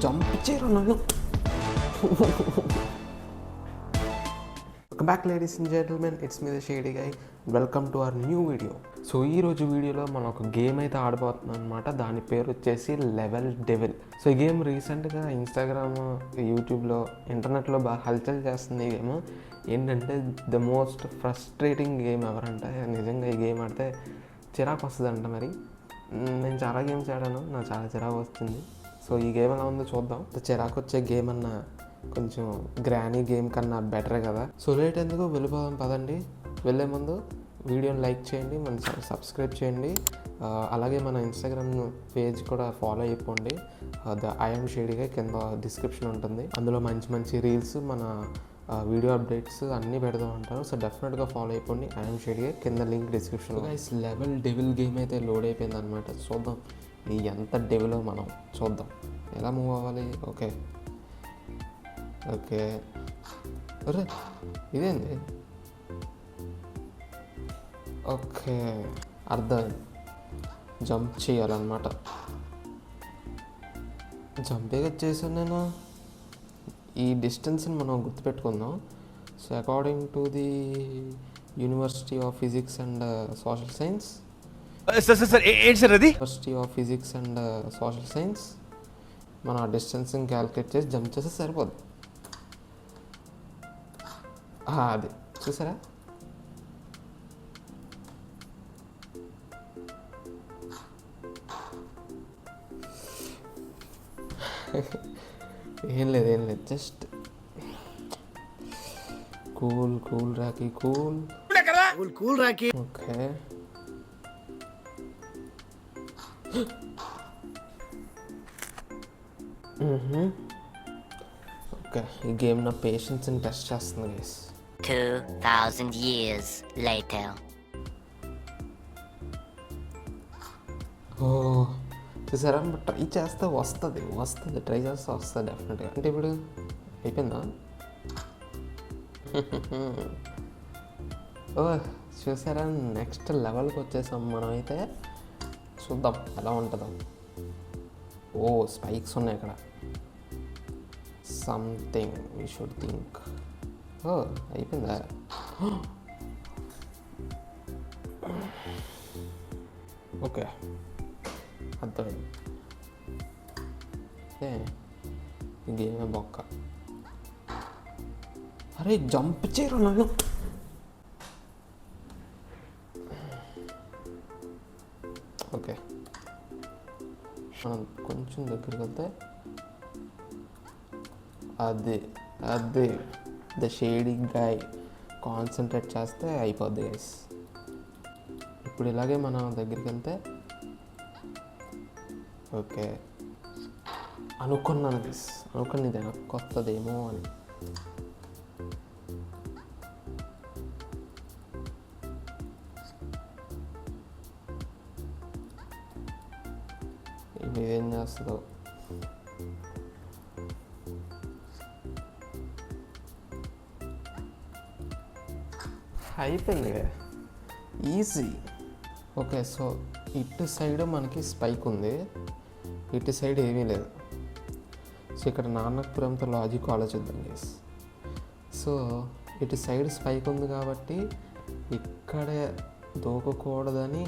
Jump చేయరు నన్ను. Welcome back ladies and gentlemen, it's me the shady guy. Welcome to our new video. So ఈరోజు వీడియోలో మనం ఒక గేమ్ అయితే ఆడబోతున్నాం అనమాట. దాని పేరు వచ్చేసి లెవెల్ డెవిల్. సో ఈ గేమ్ రీసెంట్గా ఇన్స్టాగ్రామ్, యూట్యూబ్లో, ఇంటర్నెట్లో బాగా హల్చల్ చేస్తుంది. ఈ గేమ్ ఏంటంటే ద మోస్ట్ ఫ్రస్ట్రేటింగ్ గేమ్ ఎవరంటే, నిజంగా ఈ గేమ్ ఆడితే చిరాకు వస్తుందంట. మరి నేను చాలా గేమ్స్ ఆడాను, నాకు చాలా చిరాకు వస్తుంది. సో ఈ గేమ్ ఎలా ఉందో చూద్దాం. చిరాకు వచ్చే గేమ్ అన్న కొంచెం గ్రానీ గేమ్ కన్నా బెటరే కదా. సో లేట్ ఎందుకు వెళ్ళిపోదాం పదండి. వెళ్ళే ముందు వీడియోని లైక్ చేయండి, మన సబ్స్క్రైబ్ చేయండి, అలాగే మన ఇన్స్టాగ్రామ్ పేజ్ కూడా ఫాలో అయిపోండి. ద ఐఎమ్ షేడీగా కింద డిస్క్రిప్షన్ ఉంటుంది. అందులో మంచి మంచి రీల్స్, మన వీడియో అప్డేట్స్ అన్నీ పెడదాం అంటారు. సో డెఫినెట్గా ఫాలో అయిపోండి. ఐఎమ్ షేడీగా కింద లింక్ డిస్క్రిప్షన్లో. గైస్ లెవెల్ డెవిల్ గేమ్ అయితే లోడ్ అయిపోయింది అనమాట. చూద్దాం ఇది ఎంత డెవిలో మనం చూద్దాం. ఎలా మూవ్ అవ్వాలి? Okay okay. అరే ఇదేంది? ఓకే అర్థం, జంప్ చేయాలన్నమాట. జంపేగా చేశాను నేను. ఈ డిస్టెన్స్ని మనం గుర్తుపెట్టుకుందాం. So according to the university of physics and social science, university of physics and social science, మనం ఆ డిస్టెన్స్ని క్యాలిక్యులేట్ చేసి జంప్ చేస్తే సరిపోద్ది. అది చూసారా? ఏం లేదు, just cool Rocky, cool Rocky. Okay okay, ఈ గేమ్ నా పేషెన్స్ని టెస్ట్ చేస్తుంది గైస్. 2000 years later. ఓ చూసారా, ట్రై చేస్తే వస్తుంది, ట్రై చేస్తే వస్తుంది డెఫినెట్గా. అంటే ఇప్పుడు అయిపోయిందా? ఓ చూసారా, నెక్స్ట్ లెవెల్కి వచ్చేసాం మనం. అయితే చూద్దాం ఎలా ఉంటుందో. ఓ స్పైక్స్ ఉన్నాయి ఇక్కడ. Something we should think. ఓ అయిపోయిందా? ఓకే అర్థమైంది. ఈ గేమే బొక్క. అరే జంప్ చేయరు నన్ను. ఓకే మనం కొంచెం దగ్గరికి వెళ్తే అది ద షేడీ గాయ్ కాన్సన్ట్రేట్ చేస్తే అయిపోద్ది గైస్. ఇప్పుడు ఇలాగే మనం దగ్గరికి వెళ్తే ఓకే అనుకున్నాను గైస్, ఇది వెనక్కి వస్తుందేమో అని. ఇప్పుడు ఏం చేస్తుందో. అయిపోయింది ఈజీ. ఓకే సో ఇటు సైడ్ మనకి స్పైక్ ఉంది, ఇటు సైడ్ ఏమీ లేదు. సో ఇక్కడ నానక్పురంతో లాజిక్ ఆలోచిద్దాం గైస్. సో ఇటు సైడ్ స్పైక్ ఉంది కాబట్టి ఇక్కడే దూకకూడదని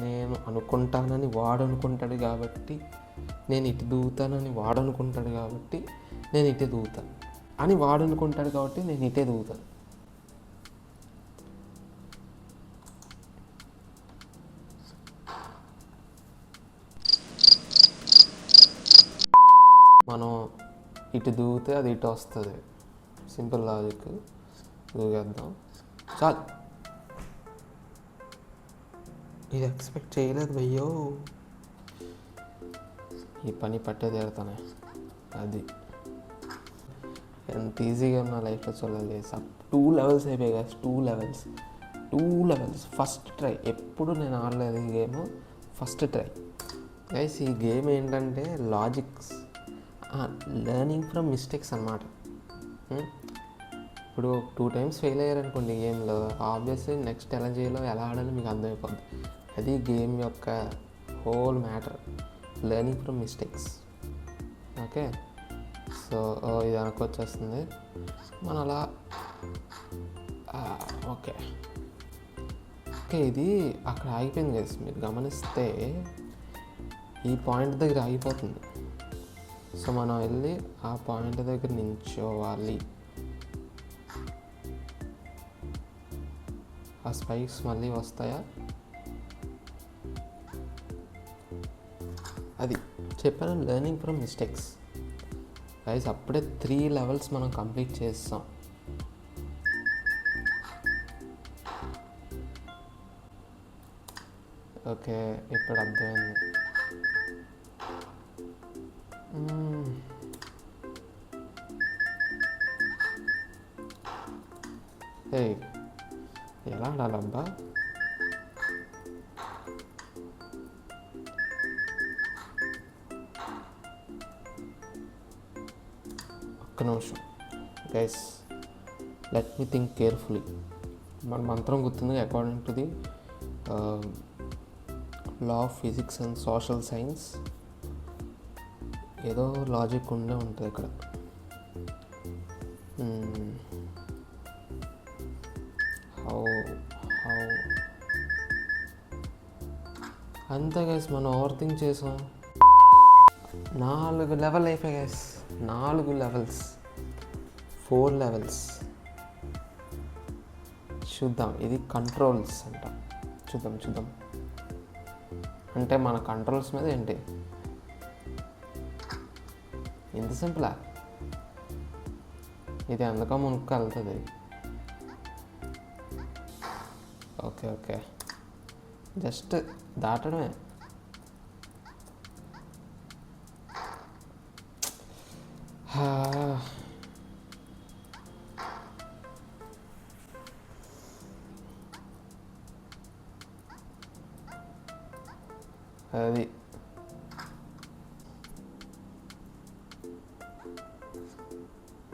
నేను అనుకుంటానని వాడు అనుకుంటాడు, కాబట్టి నేను ఇటు దూకుతానని వాడు అనుకుంటాడు, కాబట్టి నేను ఇటే దూకుతాను అని వాడు అనుకుంటాడు, కాబట్టి నేను ఇటే దూకుతాను. మనం ఇటు దూకితే అది ఇటు వస్తుంది. Simple logic. దూకేద్దాం చాలు. ఇది ఎక్స్పెక్ట్ చేయలేదు భయ్యో. ఈ పని పట్టే తీరుతానే. అది ఎంత ఈజీగా నా లైఫ్లో చూడాలి. 2 levels అయిపోయాయి కదా. 2 levels ఫస్ట్ ట్రై. ఎప్పుడు నేను ఆడలేదు ఈ గేమ్, ఫస్ట్ ట్రై గైస్. ఈ గేమ్ ఏంటంటే లాజిక్స్, లెర్నింగ్ ఫ్రమ్ మిస్టేక్స్ అన్నమాట. ఇప్పుడు 2 times ఫెయిల్ అయ్యారనుకోండి గేమ్లో, ఆబ్వియస్లీ నెక్స్ట్ ఎలా చేయాలో, ఎలా ఆడాలో మీకు అర్థమైపోద్ది. అది గేమ్ యొక్క whole matter, learning from mistakes. Okay, so ఇది వెనక్కి వచ్చేస్తుంది. మనం అలా ఓకే ఓకే ఇది అక్కడ ఆగిపోయింది గైస్. మీరు గమనిస్తే ఈ పాయింట్ దగ్గర ఆగిపోతుంది. సో మనం వెళ్ళి ఆ పాయింట్ దగ్గర నించోవాలి. ఆ స్పైక్స్ మళ్ళీ వస్తాయా? అది చెప్పాను, లెర్నింగ్ ఫ్రమ్ మిస్టేక్స్ గైస్. అప్పుడే 3 levels మనం కంప్లీట్ చేస్తాం. ఓకే, ఇప్పుడు అర్థమైంది. ఎలా ఆడాలబ్బా? ఒక్క నిమిషం guys, let me think carefully. మన మంత్రం గుర్తుంది, according to the law of physics and social science. ఏదో లాజిక్ ఉండే ఉంటుంది ఇక్కడ. హౌ అంతే గైస్, మనం ఓవర్ థింక్ చేసాం. 4 లెవెల్ అయిపోయాయి గైస్. 4 levels, 4 levels. చూద్దాం, ఇది కంట్రోల్స్ అంట. చూద్దాం అంటే మన కంట్రోల్స్ మీద ఏంటి, ఇంత సింపులా? ఇది అందుకో మునుక్కు వెళ్తుంది. ఓకే జస్ట్ దాటడమే. అది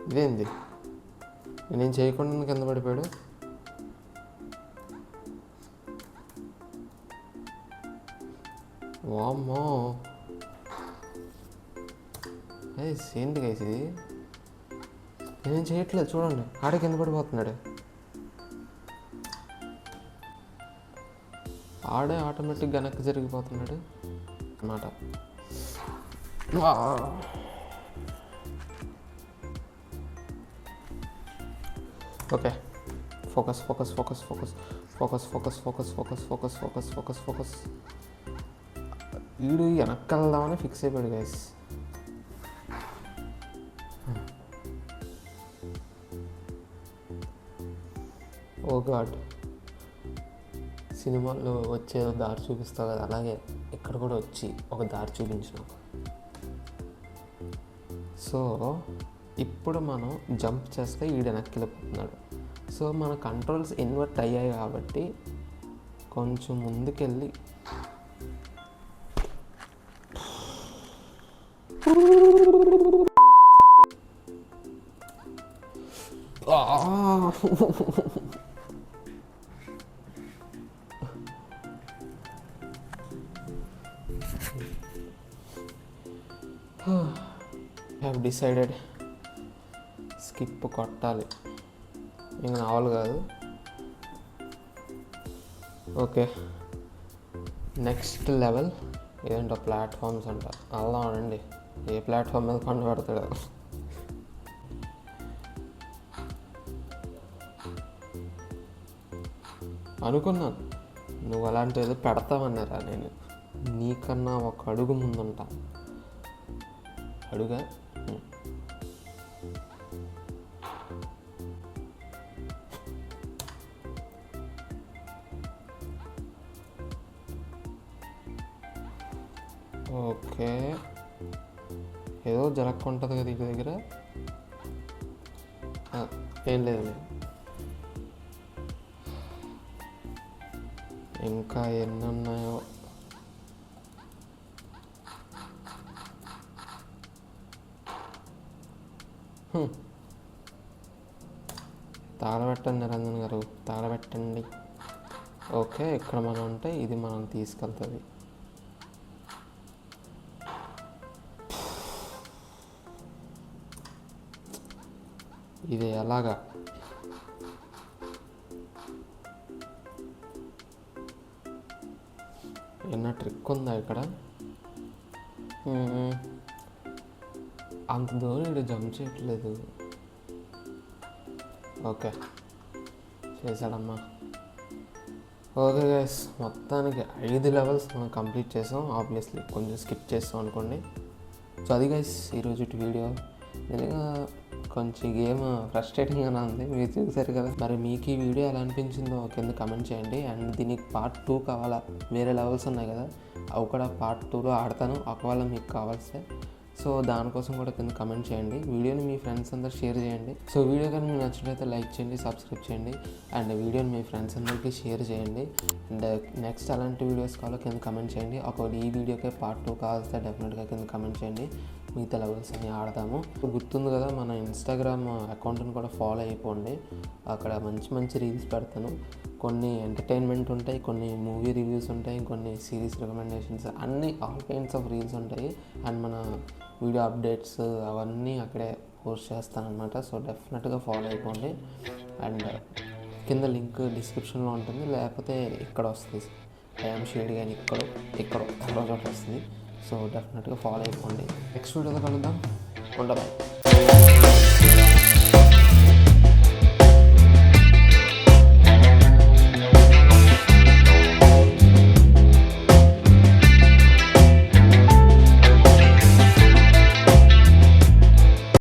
ఇదేంది, నేను చేయకుండా కింద పడిపోయాడు. వామ్మో, ఏంటి గైస్ ఇది? నేనేం చేయట్లేదు, చూడండి, ఆడే కింద పడిపోతున్నాడు. ఆడే ఆటోమేటిక్గా వెనక్కి జరిగిపోతున్నాడు అన్నమాట. Okay, focus. వీడు వెనక్కి వెళ్దామని ఫిక్స్ అయిపోయాడు గైస్. ఓ గాడ్, సినిమాల్లో వచ్చే దారి చూపిస్తావు కదా, అలాగే ఇక్కడ కూడా వచ్చి ఒక దారి చూపించిన. సో ఇప్పుడు మనం జంప్ చేస్తే ఈడు వెనక్కి వెళ్ళిపోతున్నాడు. సో మన కంట్రోల్స్ ఇన్వర్ట్ అయ్యాయి కాబట్టి కొంచెం ముందుకెళ్ళి హ్యావ్ డిసైడెడ్ స్కిప్ కొట్టాలి, ఇంక నావల్ కాదు. ఓకే, నెక్స్ట్ లెవెల్ ఏంటో ప్లాట్ఫామ్స్ అంట. అలా అండి, ఏ ప్లాట్ఫామ్ మీద పండు పెడతాడు. అనుకున్నాను నువ్వు అలాంటి ఏదో పెడతావన్నారా. నేను నీకన్నా ఒక అడుగు ముందుంటా. అడుగా ఓకే, ఏదో జరగకుంటుంది కదా ఇంటి దగ్గర. ఏం లేదు, ఇంకా ఎన్ని ఉన్నాయో. తాళబెట్టండి నిరంజన్ గారు, తాళబెట్టండి. ఓకే, ఇక్కడ మనం ఉంటే ఇది మనం తీసుకెళ్తుంది. ఇది ఎలాగా ఏమన్నా ట్రిక్ ఉందా ఇక్కడ? అంత దూరం ఇక్కడ జంప్ చేయట్లేదు. ఓకే చేశాడమ్మా. ఓకే గైస్, మొత్తానికి 5 లెవెల్స్ మనం కంప్లీట్ చేసాం. ఆబ్వియస్లీ కొంచెం స్కిప్ చేస్తాం అనుకోండి. సో అది గైస్ ఈరోజు వీడియో. నిజంగా కొంచెం గేమ్ ఫ్రస్ట్రేటింగ్గానే ఉంది, మీరు చూసారు కదా. మరి మీకు ఈ వీడియో ఎలా అనిపించిందో కింద కమెంట్ చేయండి. అండ్ దీనికి పార్ట్ 2 కావాలా? వేరే లెవెల్స్ ఉన్నాయి కదా, అవి కూడా పార్ట్ 2లో ఆడతాను ఒకవేళ మీకు కావాల్సే. సో దానికోసం కూడా కింద కమెంట్ చేయండి. వీడియోని మీ ఫ్రెండ్స్ అందరూ షేర్ చేయండి. సో వీడియో కానీ మీకు నచ్చినట్లయితే లైక్ చేయండి, సబ్స్క్రైబ్ చేయండి. అండ్ వీడియోని మీ ఫ్రెండ్స్ అందరికీ షేర్ చేయండి. అండ్ నెక్స్ట్ అలాంటి వీడియోస్ కావాలో కింద కమెంట్ చేయండి. ఒకవేళ ఈ వీడియోకే పార్ట్ 2 కావాల్స్తే డెఫినెట్గా కింద కమెంట్ చేయండి. మిగతా లెవెల్స్ అన్ని ఆడతాము. గుర్తుంది కదా, మన ఇన్స్టాగ్రామ్ అకౌంట్ని కూడా ఫాలో అయిపోండి. అక్కడ మంచి మంచి రీల్స్ పెడతాను. కొన్ని ఎంటర్టైన్మెంట్ ఉంటాయి, కొన్ని మూవీ రివ్యూస్ ఉంటాయి, కొన్ని సిరీస్ రికమెండేషన్స్, అన్నీ ఆల్ కైండ్స్ ఆఫ్ రీల్స్ ఉంటాయి. అండ్ మన వీడియో అప్డేట్స్ అవన్నీ అక్కడే పోస్ట్ చేస్తానన్నమాట. సో డెఫినెట్గా ఫాలో అయిపోండి. అండ్ కింద లింక్ డిస్క్రిప్షన్లో ఉంటుంది, లేకపోతే ఇక్కడ వస్తుంది. ఐఎమ్ షేడ్ కానీ ఎక్కడో చోట వస్తుంది. సో డెఫినెట్గా ఫాలో అయిపోండి. నెక్స్ట్ వీడియోలో కలుద్దాం. బాయ్.